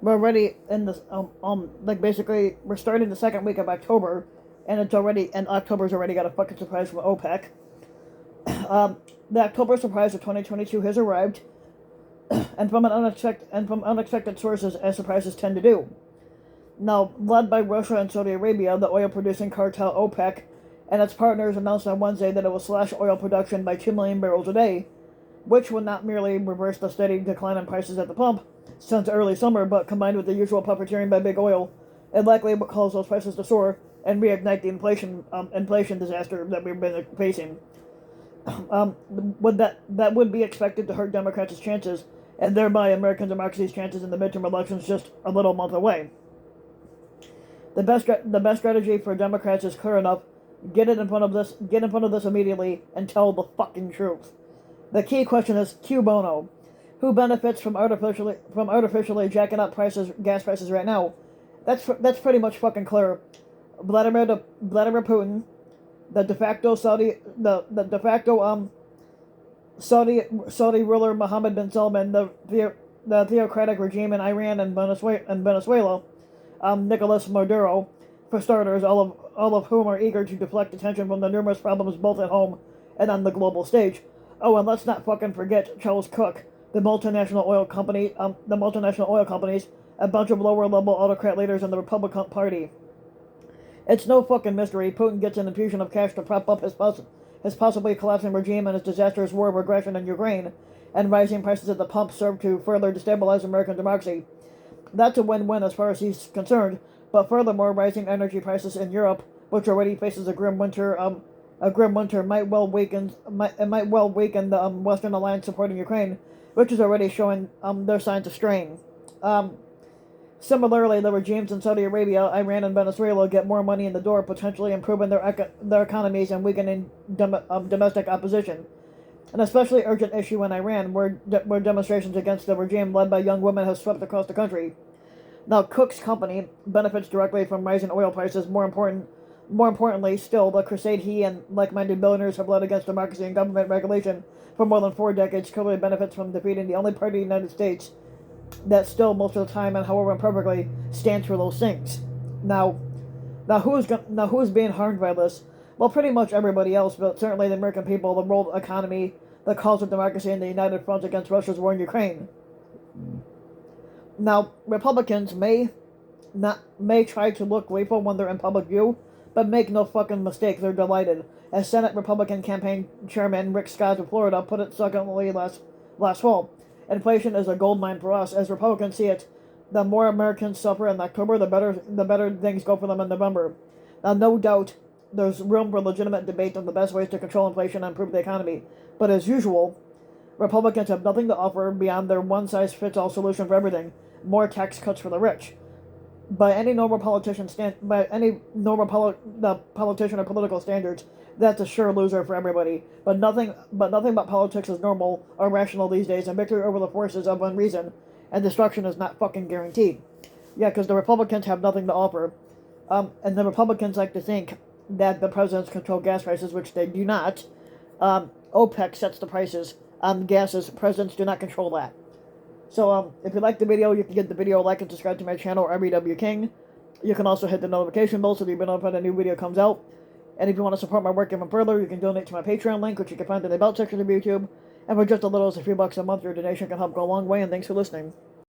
we're already in this like basically we're starting the second week of October, and October's already got a fucking surprise from OPEC. Um, the October surprise of 2022 has arrived, and from unexpected sources, as surprises tend to do. Now, led by Russia and Saudi Arabia, the oil-producing cartel OPEC and its partners announced on Wednesday that it will slash oil production by 2 million barrels a day, which will not merely reverse the steady decline in prices at the pump since early summer, but combined with the usual puppeteering by big oil, it likely will cause those prices to soar and reignite the inflation disaster that we've been facing. That would be expected to hurt Democrats' chances, and thereby American democracy's chances in the midterm elections just a little month away. The best strategy for Democrats is clear enough: get in front of this immediately, and tell the fucking truth. The key question is Q bono. Who benefits from artificially jacking up gas prices right now? That's pretty much fucking clear. Vladimir Putin, the de facto Saudi ruler Mohammed bin Salman, the theocratic regime in Iran and Venezuela, Nicolas Maduro, for starters, all of whom are eager to deflect attention from the numerous problems both at home and on the global stage. Oh, and let's not fucking forget Charles Cook, the multinational oil companies, a bunch of lower-level autocrat leaders in the Republican Party. It's no fucking mystery Putin gets an infusion of cash to prop up his possibly collapsing regime and his disastrous war of aggression in Ukraine, and rising prices at the pump serve to further destabilize American democracy. That's a win-win as far as he's concerned, but furthermore, rising energy prices in Europe, which already faces a grim winter, might well weaken the Western alliance supporting Ukraine, which is already showing their signs of strain. Similarly, the regimes in Saudi Arabia, Iran, and Venezuela get more money in the door, potentially improving their economies and weakening domestic opposition. An especially urgent issue in Iran, where demonstrations against the regime led by young women have swept across the country. Now, Cook's company benefits directly from rising oil prices. More importantly, still, the crusade he and like-minded billionaires have led against democracy and government regulation for more than 4 decades clearly benefits from defeating the only party in the United States that still, most of the time and however imperfectly, stands for those things. Now who's being harmed by this? Well, pretty much everybody else, but certainly the American people, the world economy, the cause of democracy, and the united front against Russia's war in Ukraine. Now, Republicans may try to look gleeful when they're in public view, but make no fucking mistake, they're delighted. As Senate Republican campaign chairman Rick Scott of Florida put it succinctly last fall, inflation is a goldmine for us. As Republicans see it, the more Americans suffer in October, the better things go for them in November. Now, no doubt, there's room for legitimate debate on the best ways to control inflation and improve the economy. But as usual, Republicans have nothing to offer beyond their one-size-fits-all solution for everything: more tax cuts for the rich. By any normal politician politician or political standards, that's a sure loser for everybody. But nothing but politics is normal or rational these days, and victory over the forces of unreason and destruction is not fucking guaranteed. Yeah, because the Republicans have nothing to offer. And the Republicans like to think that the presidents control gas prices, which they do not. OPEC sets the prices on gases. Presidents do not control that. So, if you like the video, you can give the video a like and subscribe to my channel, RBW King. You can also hit the notification bell so that you'll be notified when a new video comes out. And if you want to support my work even further, you can donate to my Patreon link, which you can find in the About section of YouTube. And for just a little as a few bucks a month, your donation can help go a long way, and thanks for listening.